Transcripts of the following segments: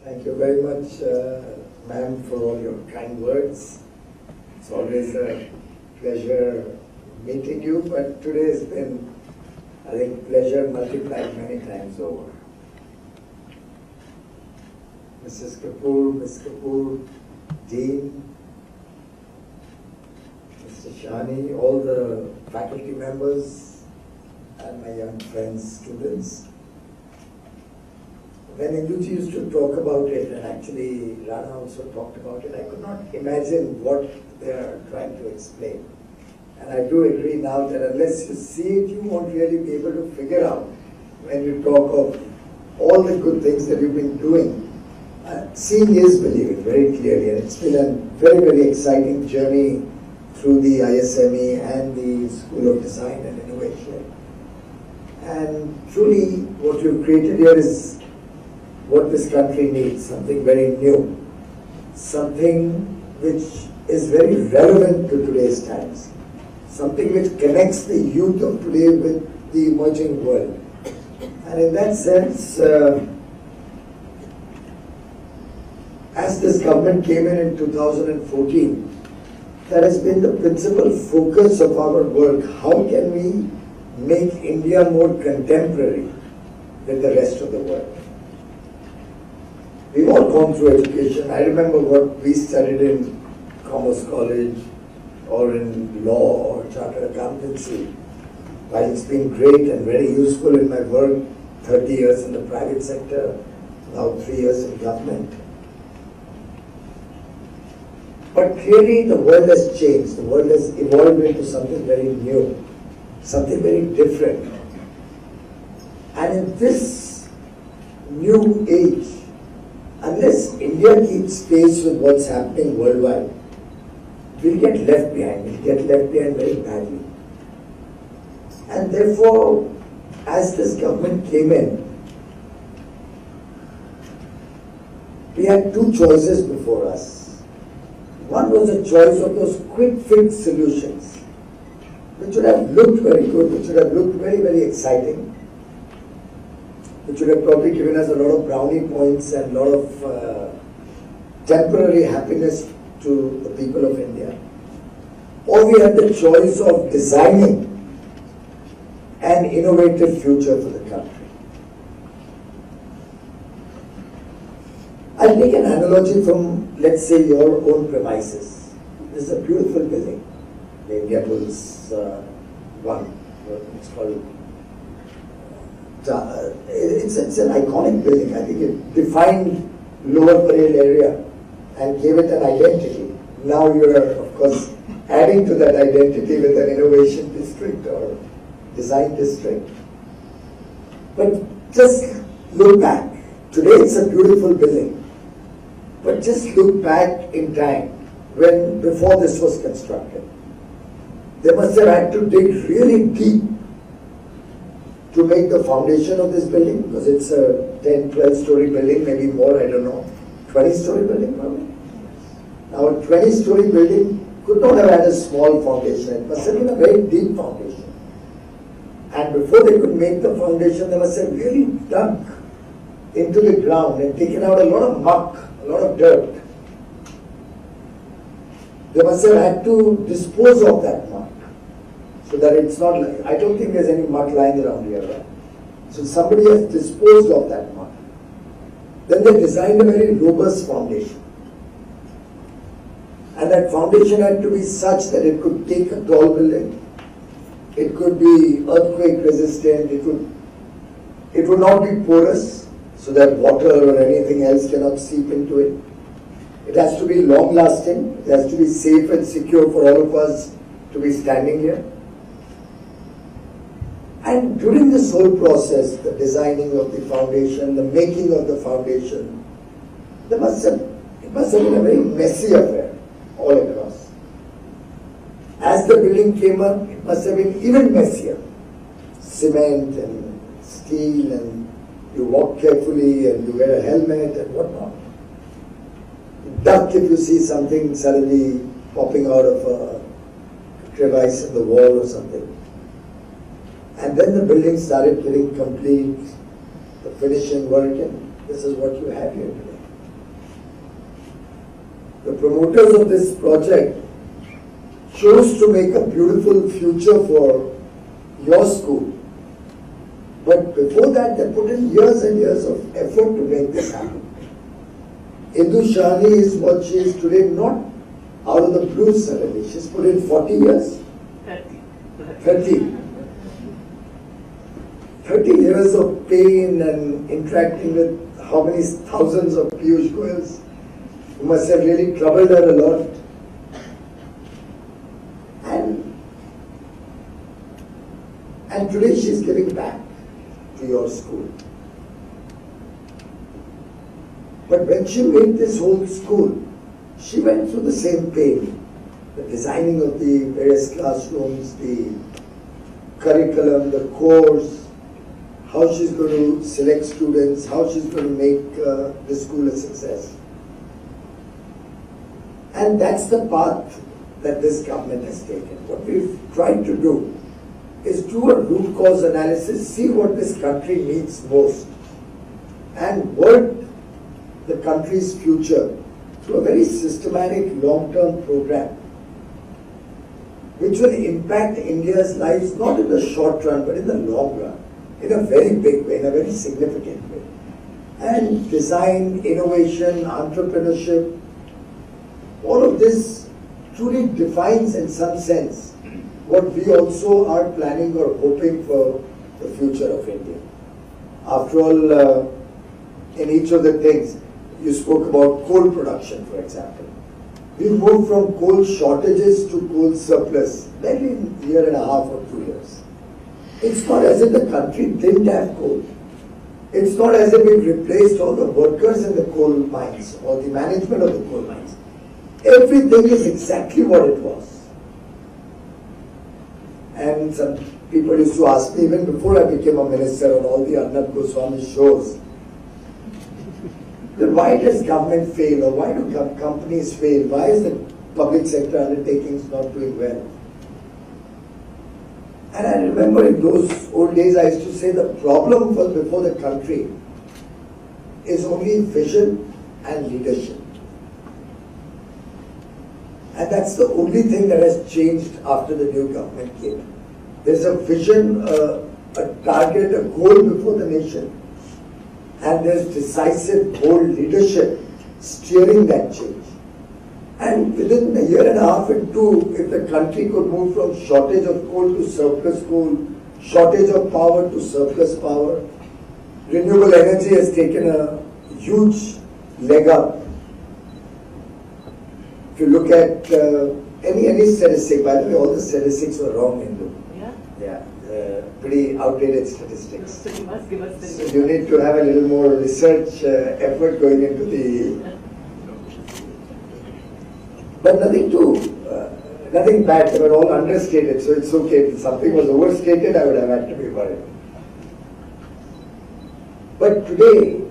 Thank you very much, ma'am, for all your kind words. It's always a pleasure meeting you, but today has been, I think, pleasure multiplied many times over. Mrs. Kapoor, Ms. Kapoor, Dean, Mr. Shani, all the faculty members, and my young friends, students. When Induji used to talk about it, and actually Rana also talked about it, I could not imagine what they are trying to explain. And I do agree now that unless you see it, you won't really be able to figure out when you talk of all the good things that you've been doing. Seeing is believing very clearly, and it's been a very, very exciting journey through the ISME and the School of Design and Innovation. And truly what you've created here is what this country needs, something very new, something which is very relevant to today's times, something which connects the youth of today with the emerging world. And in that sense, as this government came in 2014, that has been the principal focus of our work. How can we make India more contemporary with the rest of the world? We've all gone through education. I remember what we studied in Commerce College or in law or chartered accountancy. While it's been great and very useful in my work, 30 years in the private sector, now 3 years in government. But clearly the world has changed. The world has evolved into something very new, something very different. And in this new age, unless India keeps pace with what's happening worldwide, we'll get left behind. We'll get left behind very badly. And therefore, as this government came in, we had two choices before us. One was a choice of those quick fix solutions, which would have looked very good, which would have looked very, very exciting, which would have probably given us a lot of brownie points and a lot of temporary happiness to the people of India. Or we had the choice of designing an innovative future for the country. I'll make an analogy from, let's say, your own premises. This is a beautiful building, the India Bulls one. It's called. It's an iconic building. I think it defined Lower Parel area and gave it an identity. Now you are, of course, adding to that identity with an innovation district or design district. But just look back. Today it's a beautiful building. But just look back in time when before this was constructed. They must have had to dig really deep to make the foundation of this building, because it's a 10, 12-story building, maybe more, I don't know. 20-story building probably. Now a 20-story building could not have had a small foundation. It must have been a very deep foundation. And before they could make the foundation, they must have really dug into the ground and taken out a lot of muck, a lot of dirt. They must have had to dispose of that muck, so that it's not like, I don't think there's any muck lying around here, right? So somebody has disposed of that muck. Then they designed a very robust foundation. And that foundation had to be such that it could take a tall building. It could be earthquake resistant. It would not be porous, so that water or anything else cannot seep into it. It has to be long lasting. It has to be safe and secure for all of us to be standing here. And during this whole process, the designing of the foundation, the making of the foundation, it must have been a very messy affair all across. As the building came up, it must have been even messier. Cement and steel, and you walk carefully and you wear a helmet and whatnot. Duck if you see something suddenly popping out of a crevice in the wall or something. And then the building started getting complete, the finishing work, and this is what you have here today. the promoters of this project chose to make a beautiful future for your school. But before that, they put in years and years of effort to make this happen. Indu Shani is what she is today, not out of the blue suddenly. She's put in 40 years. 30. 30 years of pain and interacting with how many thousands of Piyush Goyals who must have really troubled her a lot. And today she's giving back to your school. But when she made this whole school, she went through the same pain. The designing of the various classrooms, the curriculum, the course, how she's going to select students, how she's going to make the school a success. And that's the path that this government has taken. What we've tried to do is do a root cause analysis, see what this country needs most, and work the country's future through a very systematic long-term program which will impact India's lives not in the short run but in the long run, in a very big way, in a very significant way. And design, innovation, entrepreneurship, all of this truly defines in some sense what we also are planning or hoping for the future of India. After all, in each of the things, you spoke about coal production, for example. We moved from coal shortages to coal surplus, barely in a year and a half or 2 years. It's not as if the country didn't have coal. It's not as if we replaced all the workers in the coal mines or the management of the coal mines. Everything is exactly what it was. And some people used to ask me, even before I became a minister, on all the Arnab Goswami shows, then why does government fail, or why do companies fail? Why is the public sector undertakings not doing well? And I remember in those old days I used to say the problem before the country is only vision and leadership. And that's the only thing that has changed after the new government came. There's a vision, a target, a goal before the nation. And there's decisive, bold leadership steering that change. And within a year and a half and two, if the country could move from shortage of coal to surplus coal, shortage of power to surplus power, renewable energy has taken a huge leg up. If you look at any statistic, by the way, all the statistics were wrong, Hindu. Yeah, pretty outdated statistics. So you must give us the So you need to have a little more research effort going into the. But nothing bad. They were all understated, so it's okay. If something was overstated, I would have had to be worried. But today,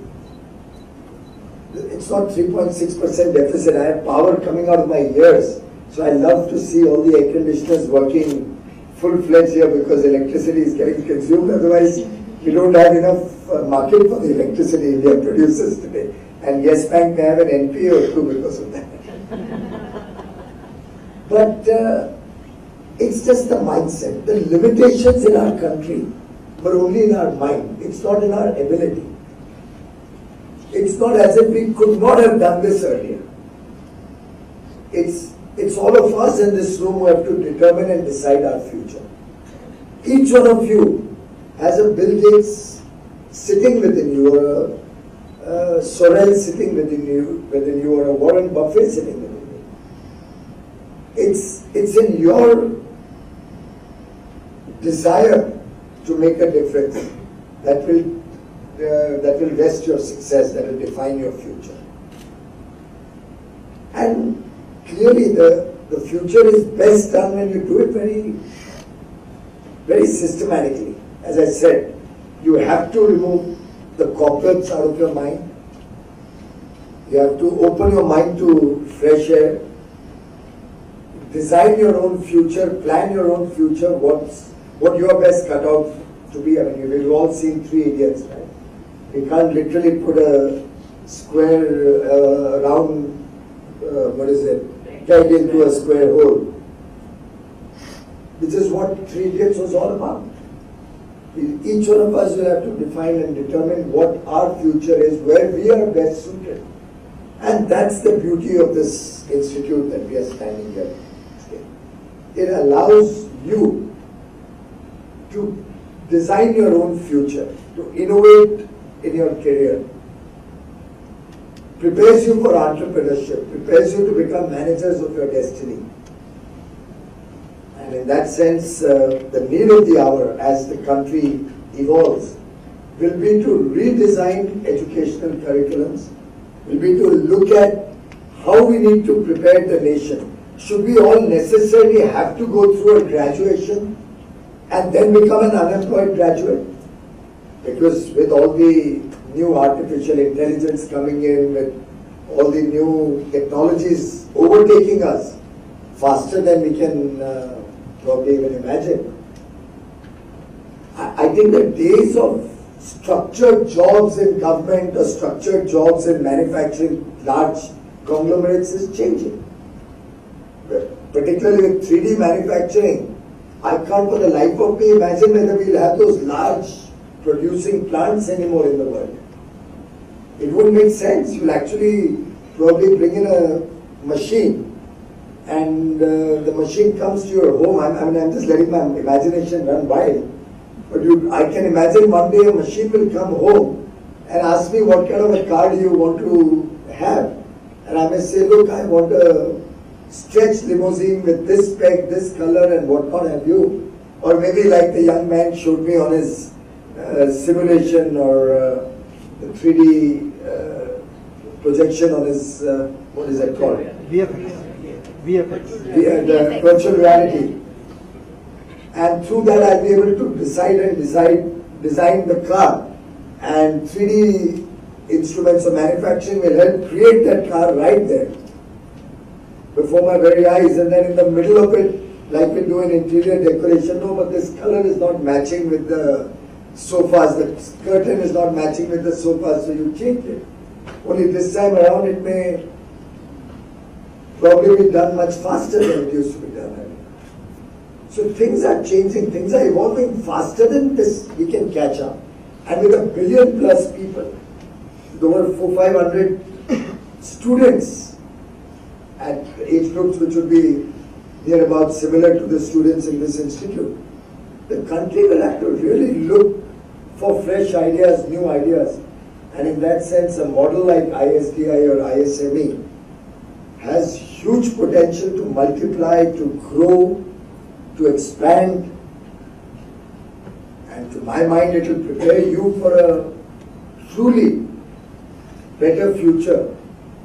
it's not 3.6% deficit. I have power coming out of my ears. So I love to see all the air conditioners working full-fledged here because electricity is getting consumed. Otherwise, we don't have enough market for the electricity India produces today. And Yes Bank may have an NPA or two because of that. But it's just the mindset. The limitations in our country were only in our mind. It's not in our ability. It's not as if we could not have done this earlier. It's all of us in this room who have to determine and decide our future. Each one of you has a Bill Gates sitting within you, or a Sorrell sitting within you, or a Warren Buffett sitting within you. It's in your desire to make a difference that will rest your success, that will define your future. And clearly the future is best done when you do it very, very systematically. As I said, you have to remove the cobwebs out of your mind. You have to open your mind to fresh air. Design your own future, plan your own future, what you are best cut out to be. I mean, we've all seen Three Idiots, right? We can't literally put a square round peg into a square hole. Which is what 3 Idiots was all about. Each one of us will have to define and determine what our future is, where we are best suited. And that's the beauty of this institute that we are standing here today. It allows you to design your own future, to innovate in your career, prepares you for entrepreneurship, prepares you to become managers of your destiny. And in that sense, the need of the hour as the country evolves will be to redesign educational curriculums, will be to look at how we need to prepare the nation. Should we all necessarily have to go through a graduation and then become an unemployed graduate? Because with all the new artificial intelligence coming in, with all the new technologies overtaking us faster than we can probably even imagine, I think the days of structured jobs in government or structured jobs in manufacturing large conglomerates is changing. Particularly with 3D manufacturing, I can't for the life of me imagine whether we'll have those large producing plants anymore in the world. It wouldn't make sense. You'll actually probably bring in a machine and the machine comes to your home. I'm just letting my imagination run wild. But I can imagine one day a machine will come home and ask me what kind of a car do you want to have. And I may say, look, I want a stretch limousine with this spec, this color and what not have you. Or maybe like the young man showed me on his simulation or the 3D projection on his, what is that called? VFX. The virtual reality. And through that I'll be able to design the car. And 3D instruments of manufacturing will help create that car right there before my very eyes. And then in the middle of it, like we do in interior decoration, no, but this color is not matching with the sofas, the curtain is not matching with the sofas, so you change it. Only this time around it may probably be done much faster than it used to be done earlier. So things are changing, things are evolving faster than this we can catch up. And with 1 billion plus people, with over 400-500 students at age groups which would be near about similar to the students in this institute, the country will have to really look for fresh ideas, new ideas. And in that sense, a model like ISDI or ISME has huge potential to multiply, to grow, to expand. And to my mind, it will prepare you for a truly better future.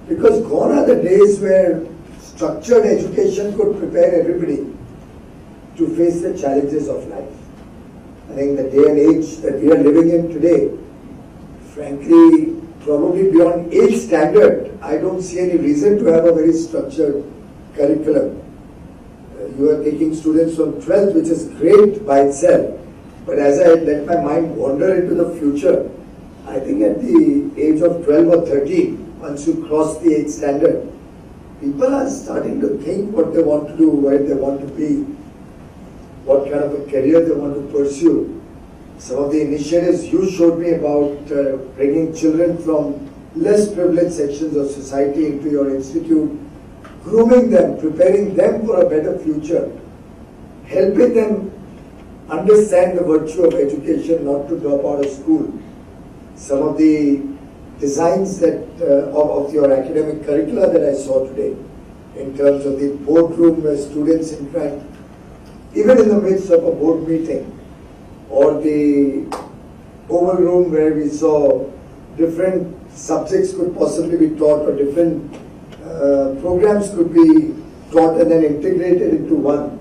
Because gone are the days where structured education could prepare everybody to face the challenges of life. I think the day and age that we are living in today, frankly, probably beyond age standard, I don't see any reason to have a very structured curriculum. You are taking students from 12th, which is great by itself. But as I let my mind wander into the future, I think at the age of 12 or 13, once you cross the age standard, people are starting to think what they want to do, where they want to be, what kind of a career they want to pursue. Some of the initiatives you showed me about bringing children from less privileged sections of society into your institute, grooming them, preparing them for a better future, helping them understand the virtue of education, not to drop out of school. Some of the designs that of your academic curricula that I saw today, in terms of the boardroom where students interact, even in the midst of a board meeting, or the oval room where we saw different subjects could possibly be taught, or different programs could be taught and then integrated into one.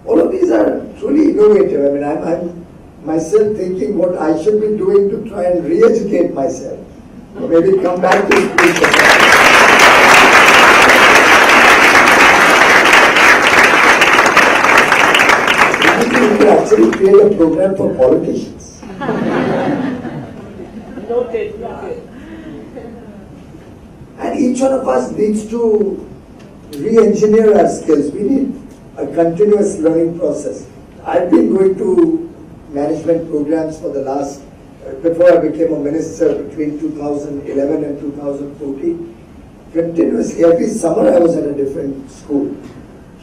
All of these are truly innovative. I mean, I'm myself thinking what I should be doing to try and re-educate myself. Or maybe come back to school. We could actually create a program for politicians. Noted. And And each one of us needs to re-engineer our skills. We need a continuous learning process. I've been going to management programs for the last, before I became a minister between 2011 and 2014. Continuously, every summer I was at a different school.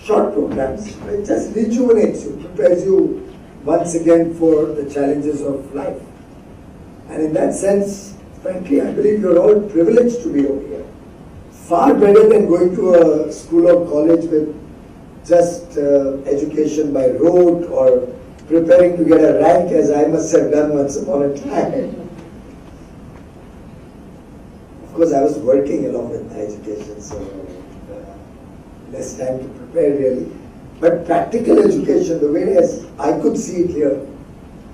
Short programs. It just rejuvenates you, prepares you once again for the challenges of life. And in that sense, frankly, I believe you're all privileged to be over here. Far better than going to a school or college with just education by rote or preparing to get a rank, as I must have done once upon a time. Of course, I was working along with my education, so less time to prepare really. But practical education, the way as I could see it here,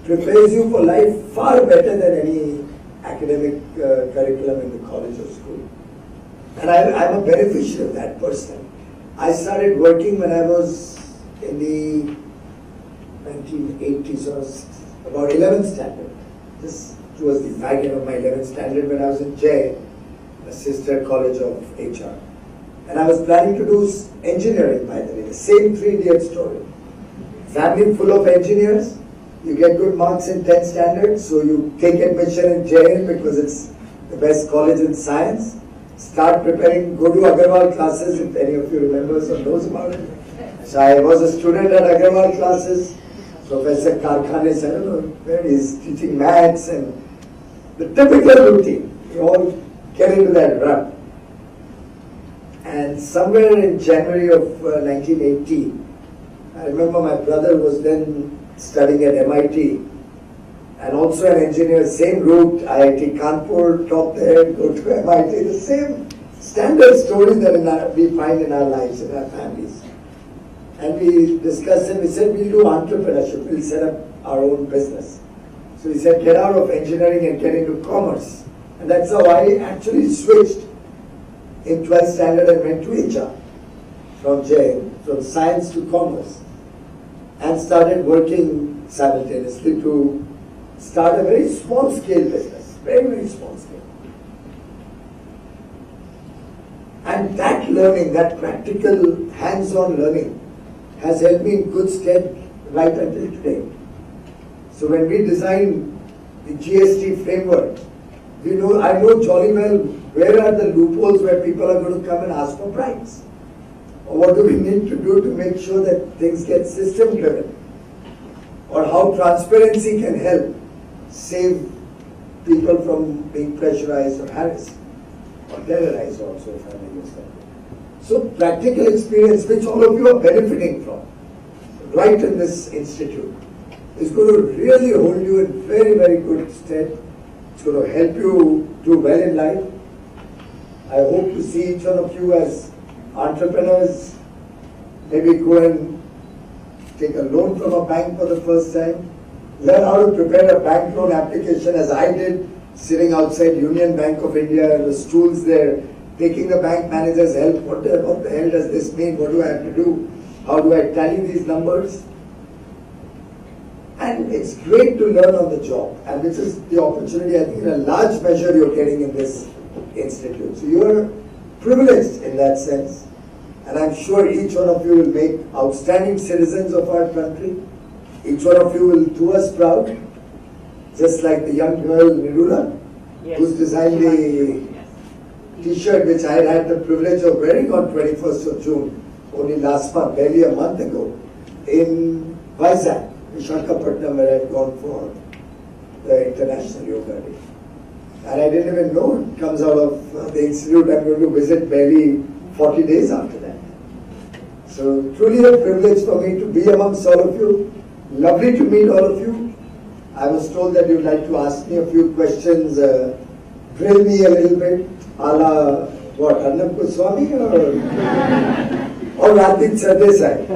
prepares you for life far better than any academic curriculum in the college or school. And I'm a beneficiary of that personally. I started working when I was in the 1980s or about 11th standard. This was the fag end of my 11th standard when I was in Jay, a sister college of HR. And I was planning to do engineering, by the way, the same 3-idiot story. Family full of engineers, you get good marks in 10th standard, so you take admission in JL because it's the best college in science. Start preparing, go to Agarwal classes, if any of you remembers or knows about it. So I was a student at Agarwal classes. Professor Karkhane said, I don't know, where he's teaching maths and the typical routine. You all get into that rut. And somewhere in January of 1980, I remember my brother was then studying at MIT and also an engineer, same route, IIT Kanpur, top there, go to MIT, the same standard story that we find in our lives, in our families. And we discussed and we said, we'll do entrepreneurship, we'll set up our own business. So we said, get out of engineering and get into commerce. And that's how I actually switched in 12th standard and went to HR from J, from science to commerce, and started working simultaneously to start a very small scale business, very, very small scale. And that learning, that practical hands-on learning has helped me in good stead right until today. So when we design the GST framework, I know jolly well where are the loopholes where people are going to come and ask for bribes. Or what do we need to do to make sure that things get system driven? Or how transparency can help save people from being pressurized or harassed. Or terrorized also, if I may use that. So practical experience, which all of you are benefiting from, right in this institute, is going to really hold you in very, very good stead. It's going to help you do well in life. I hope to see each one of you as entrepreneurs, maybe go and take a loan from a bank for the first time, learn how to prepare a bank loan application as I did, sitting outside Union Bank of India, the stools there, taking the bank manager's help. What the hell does this mean? What do I have to do? How do I tally these numbers? And it's great to learn on the job, and this is the opportunity, I think, in a large measure you're getting in this institute. So you are privileged in that sense, and I'm sure each one of you will make outstanding citizens of our country. Each one of you will do us proud, just like the young girl Nirula, yes, who's designed the t-shirt which I had the privilege of wearing on 21st of June, only last month, barely a month ago, in Vizag, Visakhapatnam, where I had gone for the International Yoga Day. And I didn't even know it comes out of the institute. I'm going to visit barely 40 days after that. So truly a privilege for me to be amongst all of you. Lovely to meet all of you. I was told that you'd like to ask me a few questions, drill me a little bit, a la what, Arnab Goswami or Radhip Sardesai.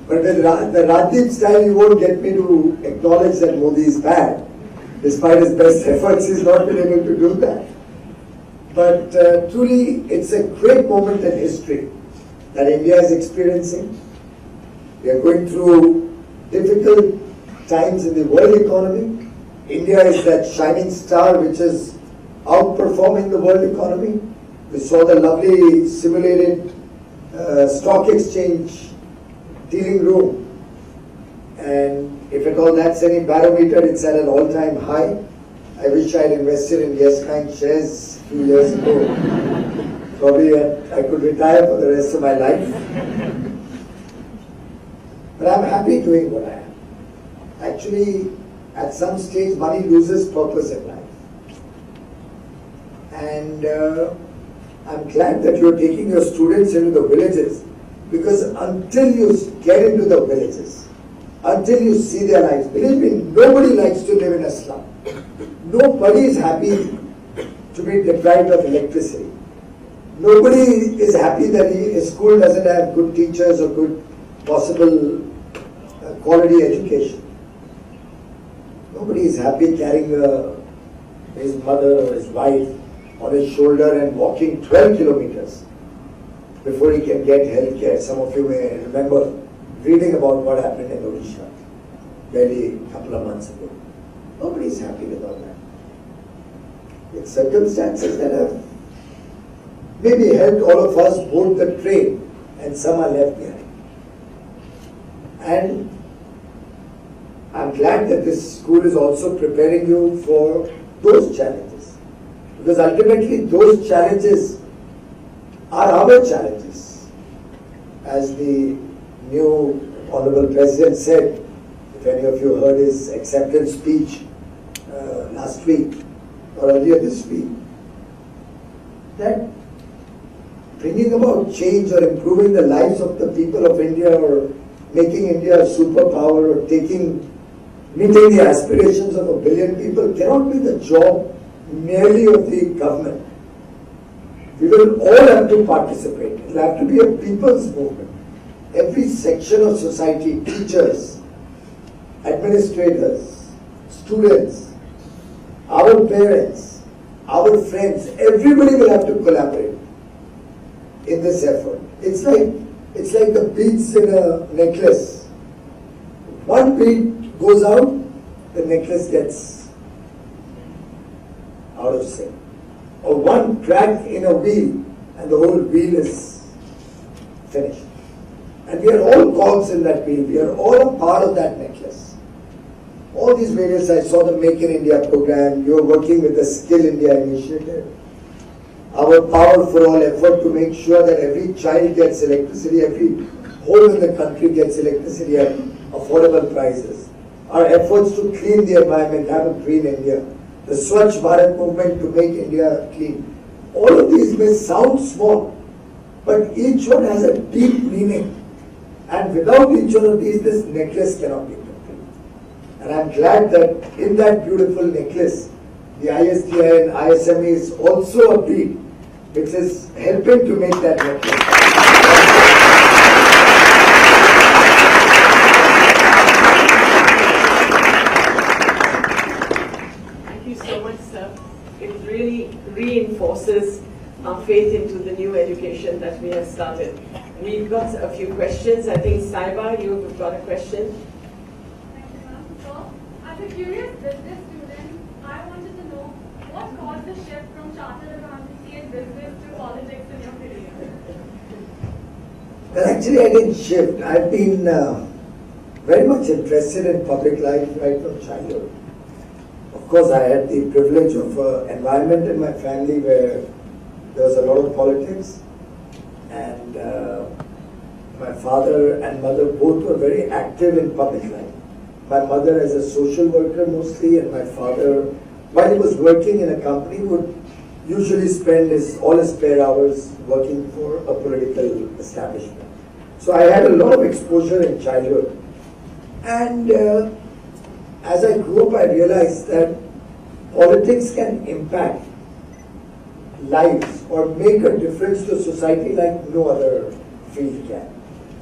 But with the Radhip style, you won't get me to acknowledge that Modi is bad. Despite his best efforts, he's not been able to do that. But truly, it's a great moment in history that India is experiencing. We are going through difficult times in the world economy. India is that shining star which is outperforming the world economy. We saw the lovely simulated stock exchange dealing room. And if at all that's any barometer, it's at an all-time high. I wish I had invested in Yes Kind shares a few years ago. Probably I could retire for the rest of my life. But I'm happy doing what I am. Actually, at some stage, money loses purpose in life. And I'm glad that you're taking your students into the villages, because until you get into the villages, until you see their lives, believe me, nobody likes to live in a slum. Nobody is happy to be deprived of electricity. Nobody is happy that his school doesn't have good teachers or good possible quality education. Nobody is happy carrying his mother or his wife on his shoulder and walking 12 kilometers before he can get health care. Some of you may remember reading about what happened in Odisha barely a couple of months ago. Nobody is happy with all that. It's circumstances that have maybe helped all of us board the train, and some are left behind. And I'm glad that this school is also preparing you for those challenges, because ultimately those challenges are our challenges. As the new Honorable President said, if any of you heard his acceptance speech last week or earlier this week, that bringing about change or improving the lives of the people of India or making India a superpower or meeting the aspirations of 1 billion people cannot be the job merely of the government. We will all have to participate. It will have to be a people's movement. Every section of society, teachers, administrators, students, our parents, our friends, everybody will have to collaborate in this effort. It's like the beads in a necklace. One bead goes out, the necklace gets out of sync. Or one crack in a wheel and the whole wheel is finished. And we are all cogs in that wheel. We are all a part of that necklace. All these various, I saw the Make in India program, you are working with the Skill India initiative. Our Power for All effort to make sure that every child gets electricity, every home in the country gets electricity at affordable prices. Our efforts to clean the environment, have a clean India. The Swachh Bharat movement to make India clean. All of these may sound small, but each one has a deep meaning. And without each one of these, this necklace cannot be complete. And I'm glad that in that beautiful necklace, the ISDI and ISME is also a bead, which is helping to make that necklace. Thank you so much, sir. It really reinforces our faith into the new education that we have started. We've got a few questions. I think Saiba, you've got a question. Thank you, ma'am. So, as a curious business student, I wanted to know what caused the shift from chartered accountancy and business to politics in your career? Well, actually, I didn't shift. I've been very much interested in public life right from childhood. Of course, I had the privilege of an environment in my family where there was a lot of politics, and my father and mother both were very active in public life. My mother as a social worker mostly, and my father, while he was working in a company, would usually spend all his spare hours working for a political establishment. So I had a lot of exposure in childhood. And as I grew up, I realized that politics can impact lives or make a difference to society like no other field can.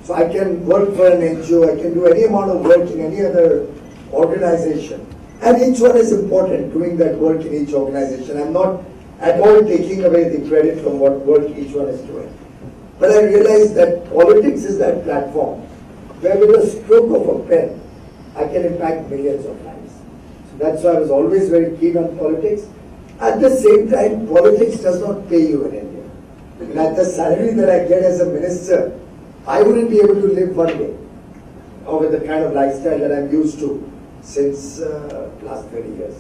So I can work for an NGO, I can do any amount of work in any other organization. And each one is important, doing that work in each organization. I'm not at all taking away the credit from what work each one is doing. But I realized that politics is that platform where with a stroke of a pen, I can impact millions of lives. So that's why I was always very keen on politics. At the same time, politics does not pay you in India. And at the salary that I get as a minister, I wouldn't be able to live one day, or with the kind of lifestyle that I'm used to since last 30 years.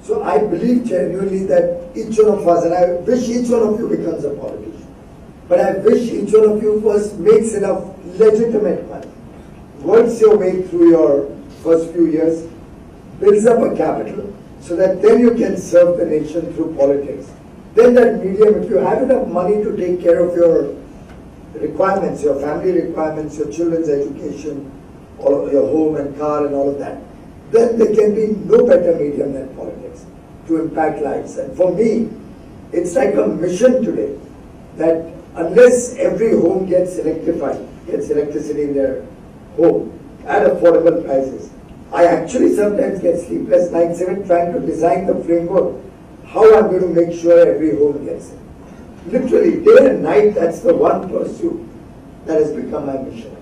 So I believe genuinely that each one of us, and I wish each one of you becomes a politician, but I wish each one of you first makes enough legitimate money, works your way through your first few years, builds up a capital, so that then you can serve the nation through politics. Then that medium, if you have enough money to take care of your requirements, your family requirements, your children's education, or your home and car and all of that, then there can be no better medium than politics to impact lives. And for me, it's like a mission today that unless every home gets electrified, gets electricity in their home at affordable prices, I actually sometimes get sleepless nights even trying to design the framework how I'm going to make sure every home gets it. Literally, day and night, that's the one pursuit that has become my mission.